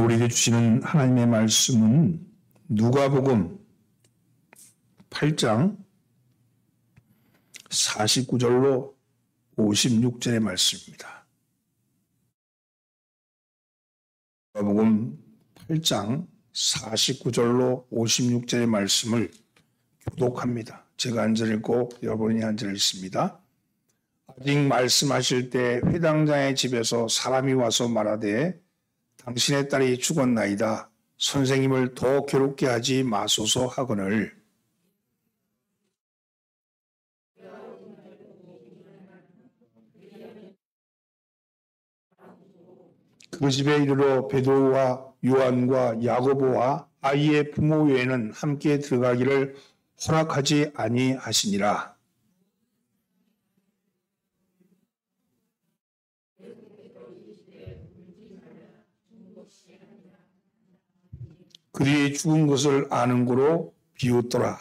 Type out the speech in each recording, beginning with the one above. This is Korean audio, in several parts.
우리에게 주시는 하나님의 말씀은 누가복음 8장 49절로 56절의 말씀입니다. 누가복음 8장 49절로 56절의 말씀을 교독합니다. 제가 한 절 읽고 여러분이 한 절 읽습니다. 아직 말씀하실 때 회당장의 집에서 사람이 와서 말하되 당신의 딸이 죽었나이다. 선생님을 더 괴롭게 하지 마소서 하거늘 그 집에 이르러 베드로와 요한과 야고보와 아이의 부모 외에는 함께 들어가기를 허락하지 아니하시니라. 그들이 죽은 것을 아는 고로 비웃더라.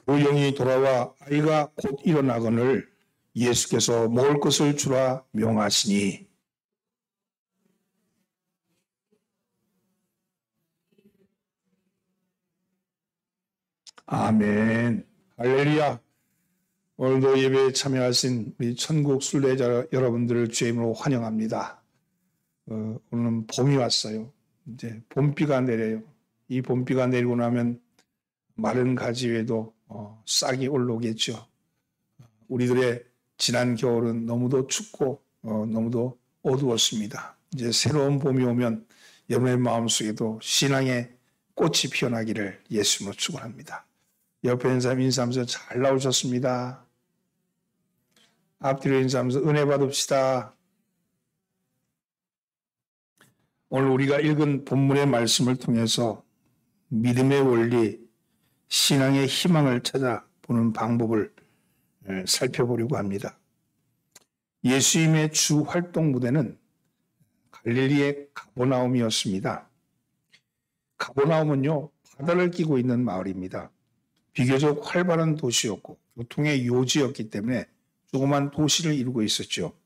그 영이 돌아와 아이가 곧 일어나거늘 예수께서 먹을 것을 주라 명하시니 아멘. 할렐루야. 오늘도 예배에 참여하신 우리 천국 순례자 여러분들을 주의 이름으로 환영합니다. 오늘은 봄이 왔어요. 이제 봄비가 내려요. 이 봄비가 내리고 나면 마른 가지 위에도 싹이 올라오겠죠. 우리들의 지난 겨울은 너무도 춥고 너무도 어두웠습니다. 이제 새로운 봄이 오면 여러분의 마음속에도 신앙의 꽃이 피어나기를 예수님으로 축원합니다. 옆에 있는 사람 인사하면서 잘 나오셨습니다. 앞뒤로 인사하면서 은혜 받읍시다. 오늘 우리가 읽은 본문의 말씀을 통해서 믿음의 원리, 신앙의 희망을 찾아보는 방법을 살펴보려고 합니다. 예수님의 주 활동 무대는 갈릴리의 가버나움이었습니다. 가버나움은요, 바다를 끼고 있는 마을입니다. 비교적 활발한 도시였고 교통의 요지였기 때문에 조그만 도시를 이루고 있었죠.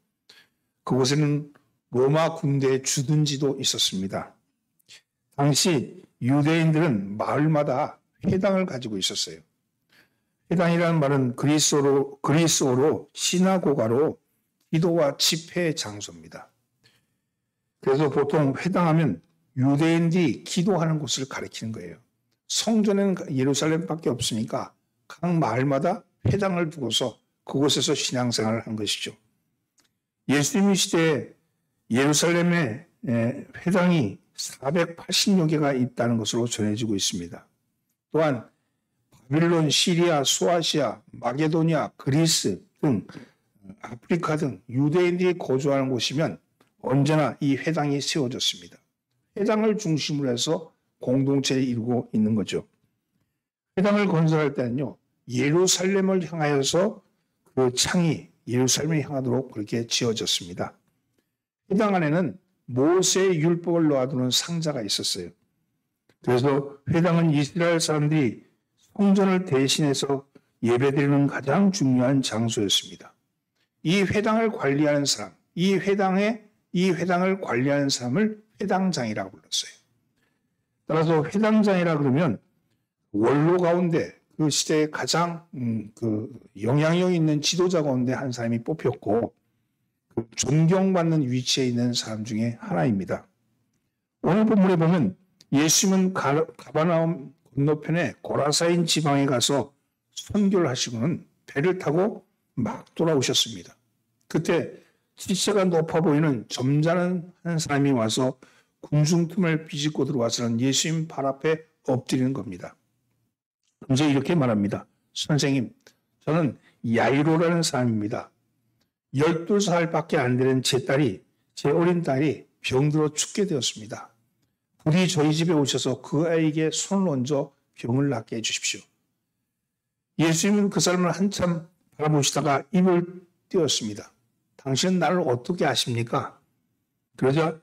그곳에는 로마 군대의 주둔지도 있었습니다. 당시 유대인들은 마을마다 회당을 가지고 있었어요. 회당이라는 말은 그리스어로 시나고가로 기도와 집회의 장소입니다. 그래서 보통 회당하면 유대인들이 기도하는 곳을 가리키는 거예요. 성전에는 예루살렘밖에 없으니까 각 마을마다 회당을 두고서 그곳에서 신앙생활을 한 것이죠. 예수님 시대에 예루살렘에 회당이 480여 개가 있다는 것으로 전해지고 있습니다. 또한 바빌론, 시리아, 소아시아, 마게도니아, 그리스 등 아프리카 등 유대인들이 거주하는 곳이면 언제나 이 회당이 세워졌습니다. 회당을 중심으로 해서 공동체를 이루고 있는 거죠. 회당을 건설할 때는요, 예루살렘을 향하여서 그 창이 예루살렘을 향하도록 그렇게 지어졌습니다. 회당 안에는 모세의 율법을 놓아두는 상자가 있었어요. 그래서 회당은 이스라엘 사람들이 성전을 대신해서 예배드리는 가장 중요한 장소였습니다. 이 회당을 관리하는 사람, 이 회당을 관리하는 사람을 회당장이라고 불렀어요. 따라서 회당장이라 그러면 원로 가운데 그 시대에 가장 영향력 있는 지도자 가운데 한 사람이 뽑혔고 존경받는 위치에 있는 사람 중에 하나입니다. 오늘 본문에 보면 예수님은 가버나움 건너편에 고라사인 지방에 가서 선교를 하시고는 배를 타고 막 돌아오셨습니다. 그때 지체가 높아 보이는 점잖은 한 사람이 와서 궁중틈을 비집고 들어와서는 예수님 발 앞에 엎드리는 겁니다. 그래서 이렇게 말합니다. 선생님, 저는 야이로라는 사람입니다. 12살밖에 안 되는 제 어린 딸이 병들어 죽게 되었습니다. 부디 저희 집에 오셔서 그 아이에게 손을 얹어 병을 낫게 해주십시오. 예수님은 그 사람을 한참 바라보시다가 입을 띄웠습니다. 당신은 나를 어떻게 아십니까? 그러자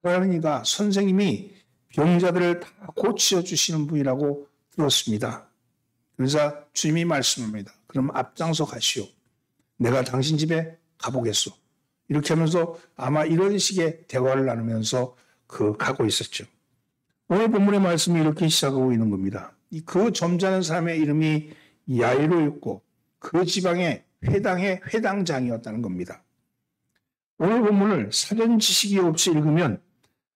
그러니까 선생님이 병자들을 다 고치어주시는 분이라고 들었습니다. 그러자 주님이 말씀합니다. 그럼 앞장서 가시오. 내가 당신 집에 가보겠소. 이렇게 하면서 아마 이런 식의 대화를 나누면서 가고 있었죠. 오늘 본문의 말씀이 이렇게 시작하고 있는 겁니다. 그 점잖은 사람의 이름이 야이로였고 그 지방의 회당의 회당장이었다는 겁니다. 오늘 본문을 사전 지식이 없이 읽으면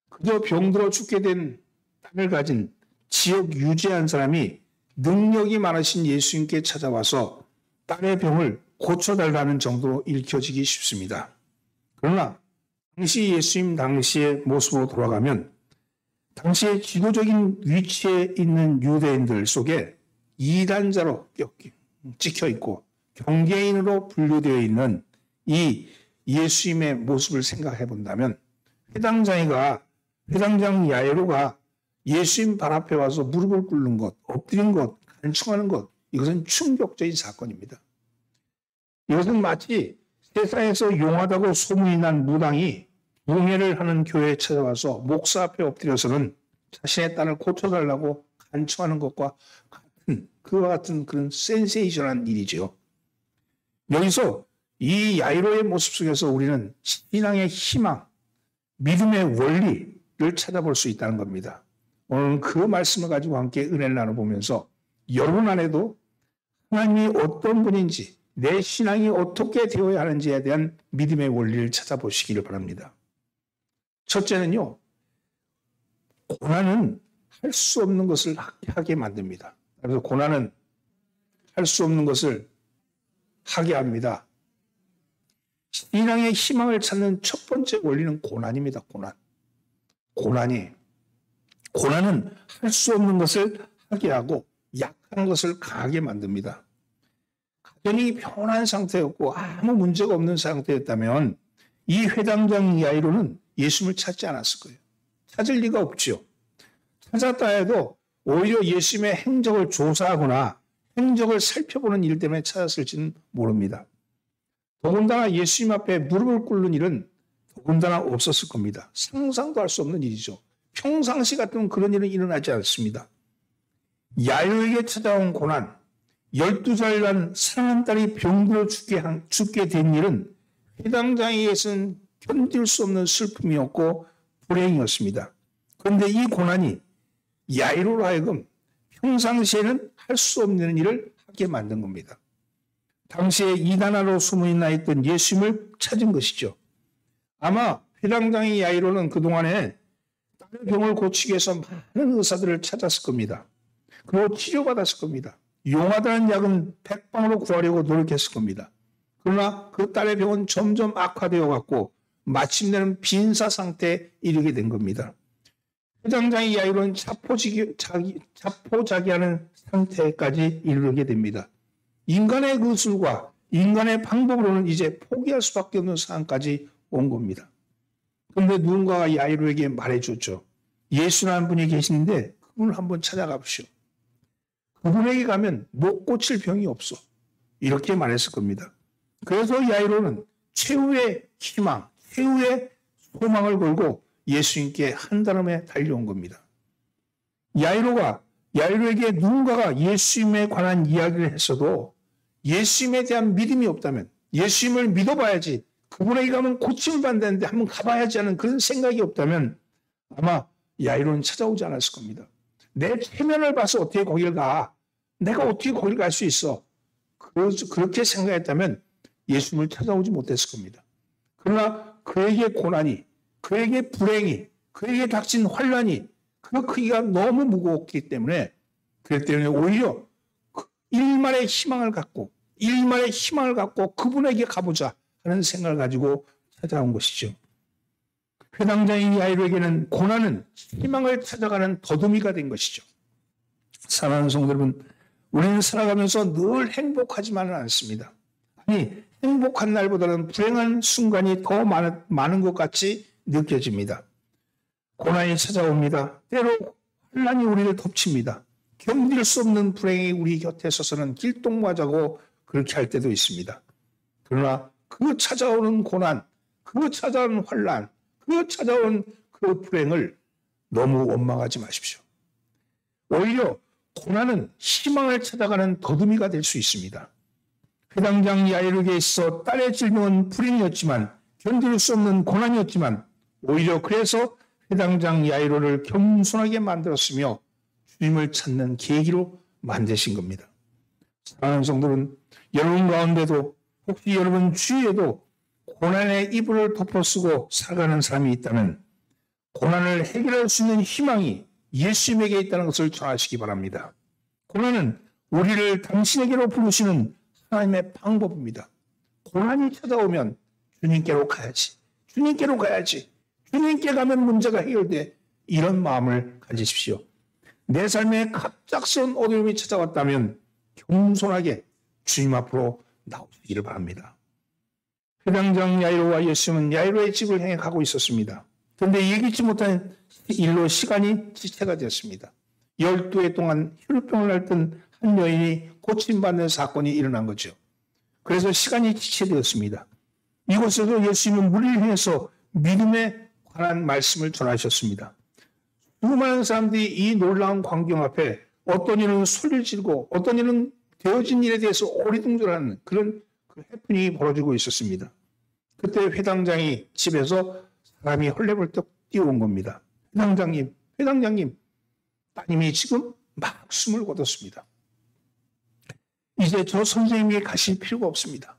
그저 병들어 죽게 된 딸을 가진 지역 유지한 사람이 능력이 많으신 예수님께 찾아와서 딸의 병을 고쳐달라는 정도로 읽혀지기 쉽습니다. 그러나 당시 예수님 당시의 모습으로 돌아가면 당시의 지도적인 위치에 있는 유대인들 속에 이단자로 찍혀 있고 경계인으로 분류되어 있는 이 예수님의 모습을 생각해 본다면 회당장 야이로가 예수님 발 앞에 와서 무릎을 꿇는 것, 엎드린 것, 간청하는 것, 이것은 충격적인 사건입니다. 이것은 마치 세상에서 용하다고 소문이 난 무당이 용회를 하는 교회에 찾아와서 목사 앞에 엎드려서는 자신의 딸을 고쳐달라고 간청하는 것과 같은 그와 같은 그런 센세이션한 일이죠. 여기서 이 야이로의 모습 속에서 우리는 신앙의 희망, 믿음의 원리를 찾아볼 수 있다는 겁니다. 오늘은 그 말씀을 가지고 함께 은혜를 나눠보면서 여러분 안에도 하나님이 어떤 분인지 내 신앙이 어떻게 되어야 하는지에 대한 믿음의 원리를 찾아보시기를 바랍니다. 첫째는요, 고난은 할 수 없는 것을 하게 만듭니다. 그래서 고난은 할 수 없는 것을 하게 합니다. 신앙의 희망을 찾는 첫 번째 원리는 고난입니다. 고난은 할 수 없는 것을 하게 하고 약한 것을 강하게 만듭니다. 가정이 평온한 상태였고 아무 문제가 없는 상태였다면 이 회당장 야이로는 예수님을 찾지 않았을 거예요. 찾을 리가 없죠. 찾았다 해도 오히려 예수님의 행적을 조사하거나 행적을 살펴보는 일 때문에 찾았을지는 모릅니다. 더군다나 예수님 앞에 무릎을 꿇는 일은 더군다나 없었을 겁니다. 상상도 할 수 없는 일이죠. 평상시 같으면 그런 일은 일어나지 않습니다. 야이로에게 찾아온 고난, 12살간 사랑하는 딸이 병들어 죽게 된 일은 회당장에게서는 견딜 수 없는 슬픔이었고 불행이었습니다. 그런데 이 고난이 야이로로 하여금 평상시에는 할 수 없는 일을 하게 만든 겁니다. 당시에 이단아로 소문이 나 있던 예수님을 찾은 것이죠. 아마 회당장의 야이로는 그동안에 딸의 병을 고치기 위해서 많은 의사들을 찾았을 겁니다. 그리고 치료받았을 겁니다. 용하다는 약은 백방으로 구하려고 노력했을 겁니다. 그러나 그 딸의 병은 점점 악화되어 갔고 마침내는 빈사 상태에 이르게 된 겁니다. 회당장의 야이로는 자포자기하는 상태까지 이르게 됩니다. 인간의 의술과 인간의 방법으로는 이제 포기할 수밖에 없는 상황까지 온 겁니다. 그런데 누군가가 야이로에게 말해줬죠. 예수라는 분이 계시는데 그분을 한번 찾아가 보시오. 그분에게 가면 못 고칠 병이 없어. 이렇게 말했을 겁니다. 그래서 야이로는 최후의 희망, 최후의 소망을 걸고 예수님께 한달음에 달려온 겁니다. 야이로에게 누군가가 예수님에 관한 이야기를 했어도 예수님에 대한 믿음이 없다면 예수님을 믿어봐야지 그분에게 가면 고침을 받는데 한번 가봐야지 하는 그런 생각이 없다면 아마 야이로는 찾아오지 않았을 겁니다. 내 체면을 봐서 어떻게 거길 가? 내가 어떻게 거길 갈 수 있어? 그렇게 생각했다면 예수님을 찾아오지 못했을 겁니다. 그러나 그에게 고난이, 그에게 불행이, 그에게 닥친 환란이 그 크기가 너무 무거웠기 때문에 그렇기 때문에 오히려 일말의 희망을 갖고 그분에게 가보자 하는 생각을 가지고 찾아온 것이죠. 회당장인 야이로에게는 고난은 희망을 찾아가는 더듬이가 된 것이죠. 사랑하는 성도 여러분, 우리는 살아가면서 늘 행복하지만은 않습니다. 아니, 행복한 날보다는 불행한 순간이 더 많은 것 같이 느껴집니다. 고난이 찾아옵니다. 때로 환난이 우리를 덮칩니다. 견딜 수 없는 불행이 우리 곁에 서서는 길동무하자고 그렇게 할 때도 있습니다. 그러나 그 찾아오는 고난, 그 찾아오는 환난, 그 찾아온 그 불행을 너무 원망하지 마십시오. 오히려 고난은 희망을 찾아가는 더듬이가 될 수 있습니다. 회당장 야이로에게 있어 딸의 질병은 불행이었지만 견딜 수 없는 고난이었지만 오히려 그래서 회당장 야이로를 겸손하게 만들었으며 주님을 찾는 계기로 만드신 겁니다. 사랑하는 성도는 여러분 가운데도 혹시 여러분 주위에도 고난의 이불을 덮어쓰고 살아가는 사람이 있다면 고난을 해결할 수 있는 희망이 예수님에게 있다는 것을 전하시기 바랍니다. 고난은 우리를 당신에게로 부르시는 하나님의 방법입니다. 고난이 찾아오면 주님께로 가야지. 주님께로 가야지. 주님께 가면 문제가 해결돼. 이런 마음을 가지십시오. 내 삶에 갑작스러운 어려움이 찾아왔다면 겸손하게 주님 앞으로 나오시기를 바랍니다. 회당장 야이로와 예수님은 야이로의 집을 향해 가고 있었습니다. 그런데 예기치 못한 일로 시간이 지체가 되었습니다. 12해 동안 혈루병을 앓던 한 여인이 고침받는 사건이 일어난 거죠. 그래서 시간이 지체되었습니다. 이곳에서 예수님은 무리를 향해서 믿음에 관한 말씀을 전하셨습니다. 수많은 사람들이 이 놀라운 광경 앞에 어떤 이는 소리를 지르고 어떤 이는 되어진 일에 대해서 오리둥절하는 그런 해프닝이 벌어지고 있었습니다. 그때 회당장이 집에서 사람이 헐레벌떡 뛰어온 겁니다. 회당장님, 따님이 지금 막 숨을 거뒀습니다. 이제 저 선생님에게 가실 필요가 없습니다.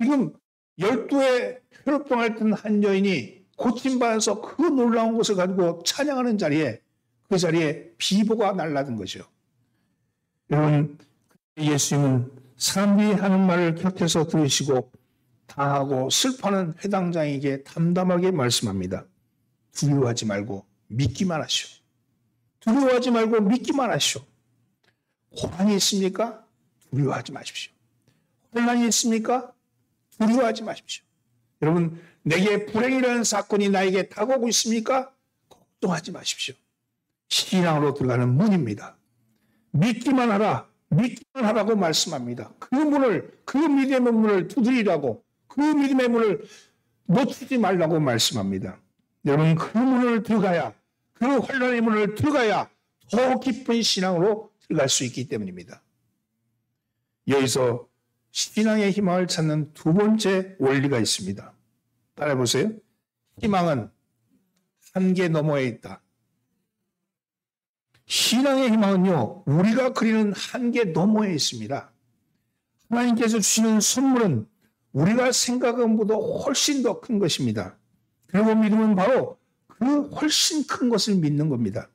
지금 12의 혈루병 앓던 한 여인이 고침받아서 그 놀라운 것을 가지고 찬양하는 자리에 그 자리에 비보가 날라든 거죠. 여러분, 예수님은 사람들이 하는 말을 곁에서 들으시고 당하고 슬퍼하는 회당장에게 담담하게 말씀합니다. 두려워하지 말고 믿기만 하시오. 두려워하지 말고 믿기만 하시오. 고난이 있습니까? 두려워하지 마십시오. 혼란이 있습니까? 두려워하지 마십시오. 여러분, 내게 불행이라는 사건이 나에게 다가오고 있습니까? 걱정하지 마십시오. 신앙으로 들어가는 문입니다. 믿기만 하라, 믿기만 하라고 말씀합니다. 그 문을, 그 믿음의 문을 두드리라고, 그 믿음의 문을 놓치지 말라고 말씀합니다. 여러분, 그 문을 들어가야, 그 혼란의 문을 들어가야 더 깊은 신앙으로 들어갈 수 있기 때문입니다. 여기서 신앙의 희망을 찾는 두 번째 원리가 있습니다. 따라해보세요. 희망은 한계 너머에 있다. 신앙의 희망은요, 우리가 그리는 한계 너머에 있습니다. 하나님께서 주시는 선물은 우리가 생각한 것보다 훨씬 더 큰 것입니다. 그리고 믿음은 바로 그 훨씬 큰 것을 믿는 겁니다.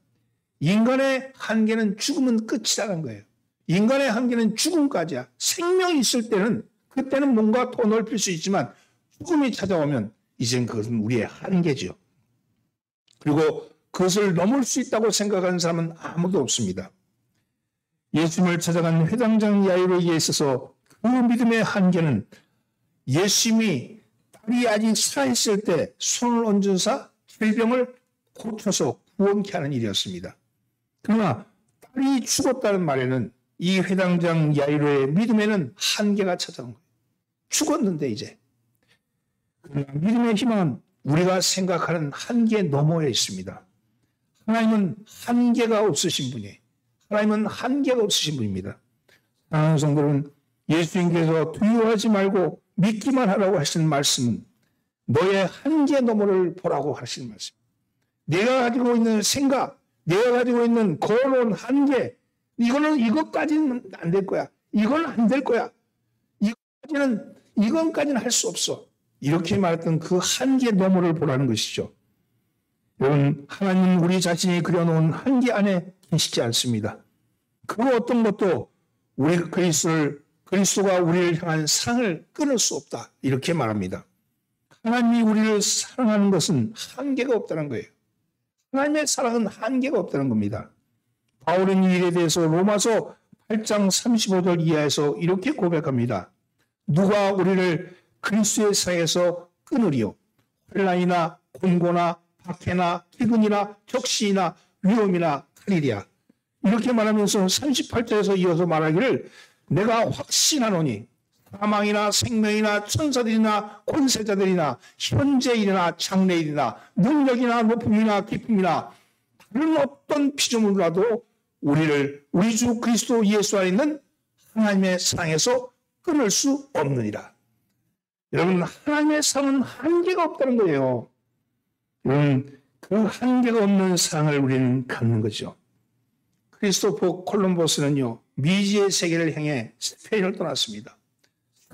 인간의 한계는 죽으면 끝이라는 거예요. 인간의 한계는 죽음까지야. 생명이 있을 때는 그때는 뭔가 더 넓힐 수 있지만 죽음이 찾아오면 이젠 그것은 우리의 한계죠. 그리고 그것을 넘을 수 있다고 생각하는 사람은 아무도 없습니다. 예수님을 찾아간 회당장 야이로에게 있어서 그 믿음의 한계는 예수님이 딸이 아직 살아있을 때 손을 얹은사 질병을 고쳐서 구원케 하는 일이었습니다. 그러나 딸이 죽었다는 말에는 이 회당장 야이로의 믿음에는 한계가 찾아온 거예요. 죽었는데 이제. 그러나 믿음의 희망은 우리가 생각하는 한계 너머에 있습니다. 하나님은 한계가 없으신 분이에요. 하나님은 한계가 없으신 분입니다. 사랑하는 성도는 예수님께서 두려워하지 말고 믿기만 하라고 하시는 말씀은 너의 한계 너머를 보라고 하시는 말씀. 내가 가지고 있는 생각, 내가 가지고 있는 거론 한계, 이것까지는 안 될 거야. 이건 안 될 거야. 이건까지는 할 수 없어. 이렇게 말했던 그 한계 너머를 보라는 것이죠. 여러분, 하나님은 우리 자신이 그려놓은 한계 안에 계시지 않습니다. 그 어떤 것도 우리 그리스도가 우리를 향한 사랑을 끊을 수 없다. 이렇게 말합니다. 하나님이 우리를 사랑하는 것은 한계가 없다는 거예요. 하나님의 사랑은 한계가 없다는 겁니다. 바울은 이 일에 대해서 로마서 8장 35절 이하에서 이렇게 고백합니다. 누가 우리를 그리스도의 사이에서 끊으리요? 혼란이나 곤고나 박해나 기근이나 적시나 위험이나 칼이랴. 이렇게 말하면서 38절에서 이어서 말하기를 내가 확신하노니 사망이나 생명이나 천사들이나 권세자들이나 현재일이나 장래일이나 능력이나 높음이나 깊음이나 다른 어떤 피조물이라도 우리 주 그리스도 예수 안에 있는 하나님의 사랑에서 끊을 수 없느니라. 여러분, 하나님의 사랑은 한계가 없다는 거예요. 여러분, 그 한계가 없는 사랑을 우리는 갖는 거죠. 크리스토퍼 콜럼버스는요, 미지의 세계를 향해 스페인을 떠났습니다.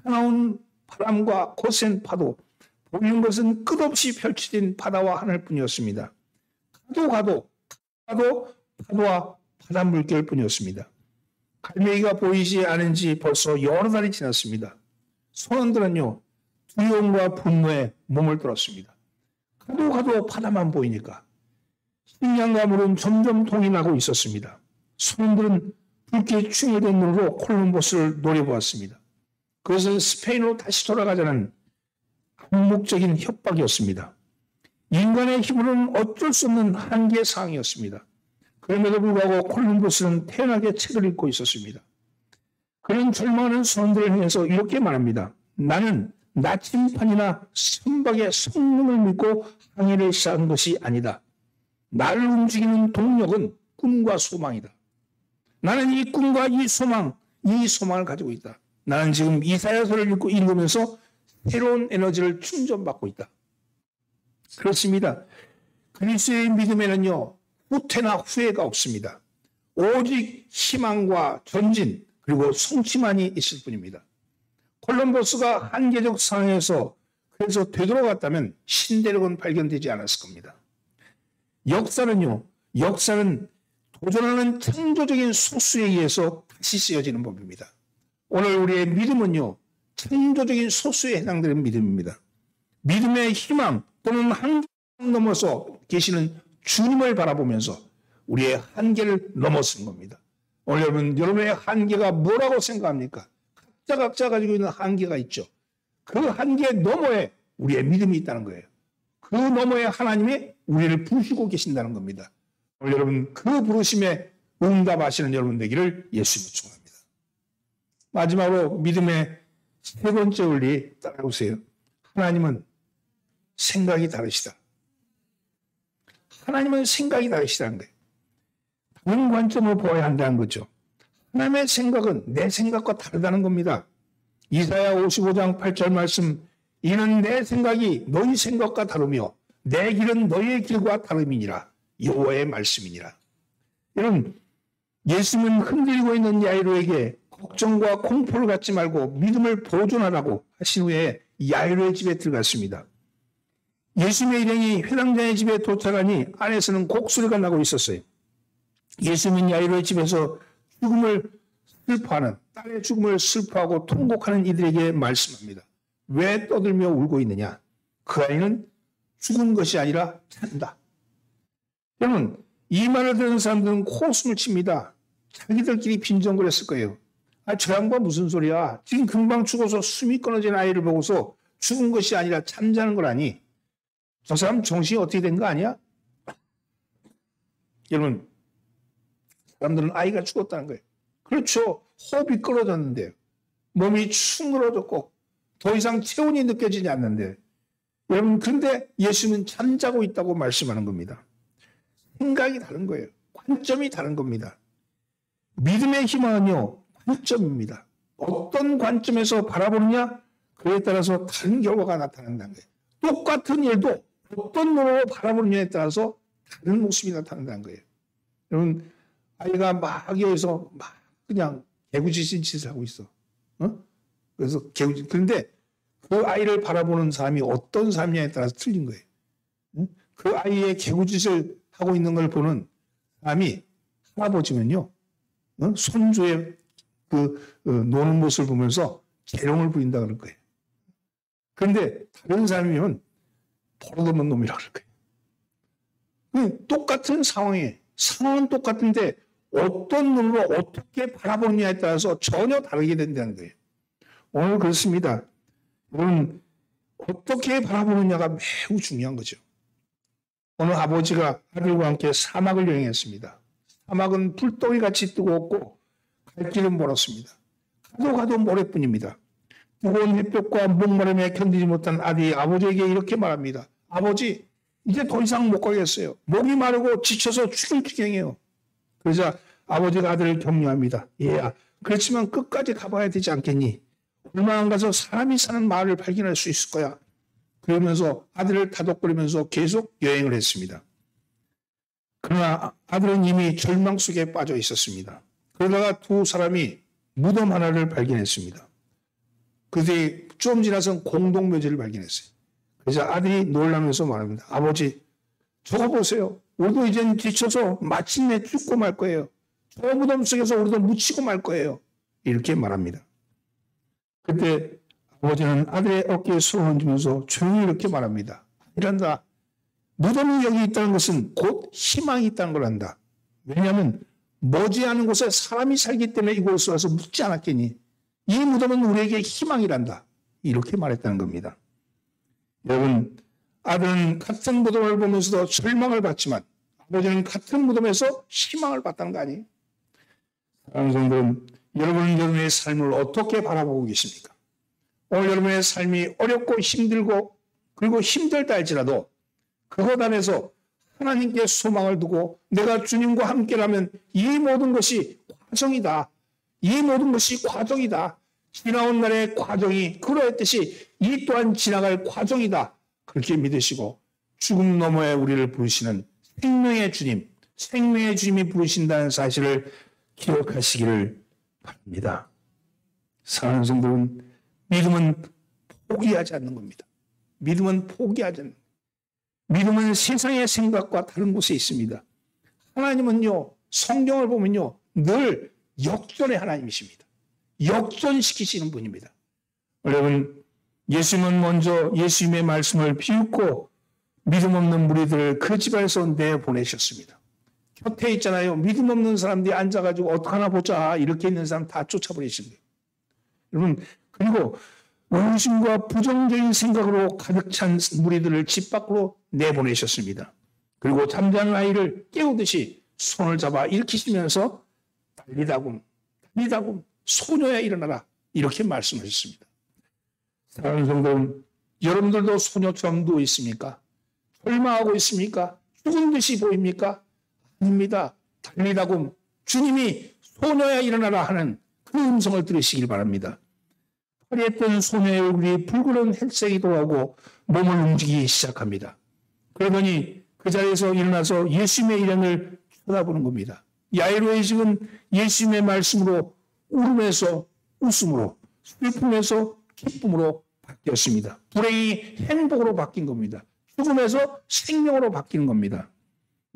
사나운 바람과 거센 파도, 보이는 것은 끝없이 펼쳐진 바다와 하늘뿐이었습니다. 가도 파도와 바다 물결 뿐이었습니다. 갈매기가 보이지 않은 지 벌써 여러 달이 지났습니다. 선원들은요, 두려움과 분노에 몸을 떨었습니다. 가도 바다만 보이니까. 식량과 물은 점점 동이 나고 있었습니다. 선원들은 붉게 충혈된 눈으로 콜럼버스를 노려보았습니다. 그것은 스페인으로 다시 돌아가자는 암묵적인 협박이었습니다. 인간의 힘으로는 어쩔 수 없는 한계 사항이었습니다. 그럼에도 불구하고 콜럼버스는 태연하게 책을 읽고 있었습니다. 그는 절망하는 선원들을 향해서 이렇게 말합니다. 나는 나침판이나 선박의 성능을 믿고 항해를 시작한 것이 아니다. 나를 움직이는 동력은 꿈과 소망이다. 나는 이 꿈과 이 소망을 가지고 있다. 나는 지금 이사야서를 읽으면서 새로운 에너지를 충전받고 있다. 그렇습니다. 그리스도의 믿음에는요, 후퇴나 후회가 없습니다. 오직 희망과 전진 그리고 성취만이 있을 뿐입니다. 콜럼버스가 한계적 상황에서 그래서 되돌아갔다면 신대륙은 발견되지 않았을 겁니다. 역사는 도전하는 창조적인 소수에 의해서 다시 쓰여지는 법입니다. 오늘 우리의 믿음은요, 창조적인 소수에 해당되는 믿음입니다. 믿음의 희망 또는 한계 넘어서 계시는 주님을 바라보면서 우리의 한계를 넘어서는 겁니다. 오늘 여러분의 한계가 뭐라고 생각합니까? 각자 가지고 있는 한계가 있죠. 그 한계 너머에 우리의 믿음이 있다는 거예요. 그 너머에 하나님이 우리를 부르시고 계신다는 겁니다. 오늘 여러분 그 부르심에 응답하시는 여러분 되기를 예수님으로 축원합니다. 마지막으로 믿음의 세 번째 원리 따라오세요. 하나님은 생각이 다르시다. 하나님은 생각이 다르시다는 거예요. 다른 관점으로 보아야 한다는 거죠. 하나님의 생각은 내 생각과 다르다는 겁니다. 이사야 55장 8절 말씀, 이는 내 생각이 너희 생각과 다르며 내 길은 너희의 길과 다름이니라. 여호와의 말씀이니라. 여러분, 예수님은 흔들리고 있는 야이로에게 걱정과 공포를 갖지 말고 믿음을 보존하라고 하신 후에 야이로의 집에 들어갔습니다. 예수님의 일행이 회당장의 집에 도착하니 안에서는 곡소리가 나고 있었어요. 예수님은 야이로의 집에서 딸의 죽음을 슬퍼하고 통곡하는 이들에게 말씀합니다. 왜 떠들며 울고 있느냐? 그 아이는 죽은 것이 아니라 산다. 여러분, 이 말을 들은 사람들은 코웃음을 칩니다. 자기들끼리 빈정거렸을 거예요. 저 양반 무슨 소리야? 지금 금방 죽어서 숨이 끊어진 아이를 보고서 죽은 것이 아니라 잠자는 거라니. 저 사람 정신이 어떻게 된 거 아니야? 여러분, 사람들은 아이가 죽었다는 거예요. 그렇죠. 호흡이 끊어졌는데요. 몸이 축 늘어졌고 더 이상 체온이 느껴지지 않는데, 여러분, 그런데 예수는 잠자고 있다고 말씀하는 겁니다. 생각이 다른 거예요. 관점이 다른 겁니다. 믿음의 희망은요, 관점입니다. 어떤 관점에서 바라보느냐, 그에 따라서 다른 결과가 나타난다는 거예요. 똑같은 일도 어떤 눈으로 바라보느냐에 따라서 다른 모습이 나타난다는 거예요. 여러분, 아이가 막 여기서 막 그냥 개구짖은 짓을 하고 있어. 그래서 그런데 그 아이를 바라보는 사람이 어떤 사람이냐에 따라서 틀린 거예요. 그 아이의 개구짓을 하고 있는 걸 보는 사람이 할아버지면요, 손주의 노는 모습을 보면서 재롱을 부린다 그럴 거예요. 그런데 다른 사람이면 버릇없는 놈이라 그럴 거예요. 똑같은 상황은 똑같은데 어떤 눈으로 어떻게 바라보느냐에 따라서 전혀 다르게 된다는 거예요. 오늘 그렇습니다. 여러분, 어떻게 바라보느냐가 매우 중요한 거죠. 어느 아버지가 아들과 함께 사막을 여행했습니다. 사막은 불덩이 같이 뜨겁고 갈 길은 멀었습니다. 가도 모래뿐입니다. 뜨거운 햇볕과 목마름에 견디지 못한 아들이 아버지에게 이렇게 말합니다. 아버지, 이제 더 이상 못 가겠어요. 목이 마르고 지쳐서 죽을 지경이에요. 그러자 아버지가 아들을 격려합니다. 얘야, 그렇지만 끝까지 가봐야 되지 않겠니? 얼마 안 가서 사람이 사는 마을을 발견할 수 있을 거야. 그러면서 아들을 다독거리면서 계속 여행을 했습니다. 그러나 아들은 이미 절망 속에 빠져 있었습니다. 그러다가 두 사람이 무덤 하나를 발견했습니다. 그뒤 좀 지나서 공동묘지를 발견했어요. 그래서 아들이 놀라면서 말합니다. 아버지, 저거 보세요. 우리도 이젠 지쳐서 마침내 죽고 말 거예요. 저 무덤 속에서 우리도 묻히고 말 거예요. 이렇게 말합니다. 그때 아버지는 아들의 어깨에 손을 얹으면서 조용히 이렇게 말합니다. 이란다. 무덤이 여기 있다는 것은 곧 희망이 있다는 걸 안다. 왜냐하면 머지않은 곳에 사람이 살기 때문에 이곳에 와서 묻지 않았겠니? 이 무덤은 우리에게 희망이란다. 이렇게 말했다는 겁니다. 여러분, 아들은 같은 무덤을 보면서도 절망을 받지만 아버지는 같은 무덤에서 희망을 받다는 거 아니에요? 사랑하는 성도는 여러분은 여러분의 삶을 어떻게 바라보고 계십니까? 오늘 여러분의 삶이 어렵고 힘들고 그리고 힘들다 할지라도 그것 안에서 하나님께 소망을 두고 내가 주님과 함께라면 이 모든 것이 과정이다. 이 모든 것이 과정이다. 지나온 날의 과정이 그러했듯이 이 또한 지나갈 과정이다. 그렇게 믿으시고 죽음 너머에 우리를 부르시는 생명의 주님, 생명의 주님이 부르신다는 사실을 기억하시기를 바랍니다. 사랑하는 성도는 믿음은 포기하지 않는 겁니다. 믿음은 포기하지 않는 겁니다. 믿음은 세상의 생각과 다른 곳에 있습니다. 하나님은요, 성경을 보면요, 늘 역전의 하나님이십니다. 역전시키시는 분입니다. 여러분, 예수님은 먼저 예수님의 말씀을 비웃고 믿음 없는 무리들을 그 집에서 내보내셨습니다. 곁에 있잖아요. 믿음 없는 사람들이 앉아가지고 어떡하나 보자 이렇게 있는 사람 다 쫓아버리신 거예요. 여러분, 그리고 의심과 부정적인 생각으로 가득 찬 무리들을 집 밖으로 내보내셨습니다. 그리고 잠자는 아이를 깨우듯이 손을 잡아 일으키시면서 달리다굼 소녀야 일어나라 이렇게 말씀하셨습니다. 사랑하는 성도, 여러분들도 소녀처럼 누워 있습니까? 절망하고 있습니까? 죽은 듯이 보입니까? 아닙니다. 달리다굼 주님이 소녀야 일어나라 하는 그 음성을 들으시길 바랍니다. 화려했던 소녀의 얼굴이 붉은 혈색이 돌아오고 몸을 움직이기 시작합니다. 그러더니 그 자리에서 일어나서 예수님의 일행을 쳐다보는 겁니다. 야이로의 집은 예수님의 말씀으로 울음에서 웃음으로, 슬픔에서 기쁨으로 바뀌었습니다. 불행이 행복으로 바뀐 겁니다. 죽음에서 생명으로 바뀌는 겁니다.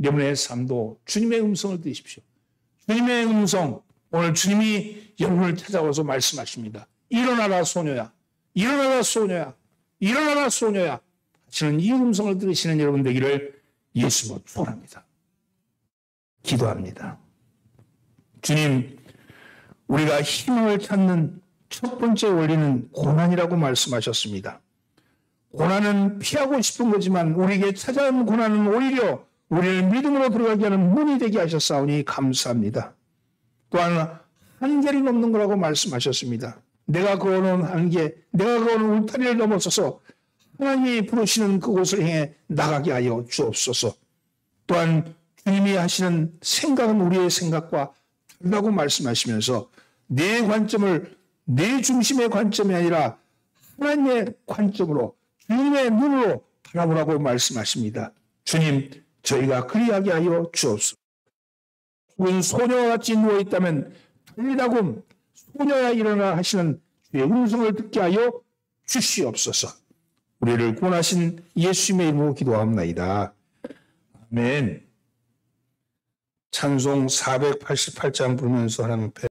여러분의 삶도 주님의 음성을 들으십시오. 주님의 음성, 오늘 주님이 여러분을 찾아와서 말씀하십니다. 일어나라 소녀야, 일어나라 소녀야, 일어나라 소녀야 하시는 이 음성을 들으시는 여러분 되기를 예수로 축원합니다. 기도합니다. 주님, 우리가 희망을 찾는 첫 번째 원리는 고난이라고 말씀하셨습니다. 고난은 피하고 싶은 거지만 우리에게 찾아온 고난은 오히려 우리를 믿음으로 들어가게 하는 문이 되게 하셨사오니 감사합니다. 또한 한계를 넘는 거라고 말씀하셨습니다. 내가 그어놓은 한계, 내가 그어놓은 울타리를 넘어서서 하나님이 부르시는 그곳을 향해 나가게 하여 주옵소서. 또한 주님이 하시는 생각은 우리의 생각과 다르다고 말씀하시면서 내 관점을 내 중심의 관점이 아니라 하나님의 관점으로 주님의 눈으로 바라보라고 말씀하십니다. 주님, 저희가 그리하게 하여 주옵소서. 죽은 소녀와 같이 누워있다면 달리다굼 소녀야 일어나 하시는 주의 음성을 듣게 하여 주시옵소서. 우리를 구원하신 예수님의 이름으로 기도하옵나이다. 아멘. 찬송 488장 부르면서 하나님 앞에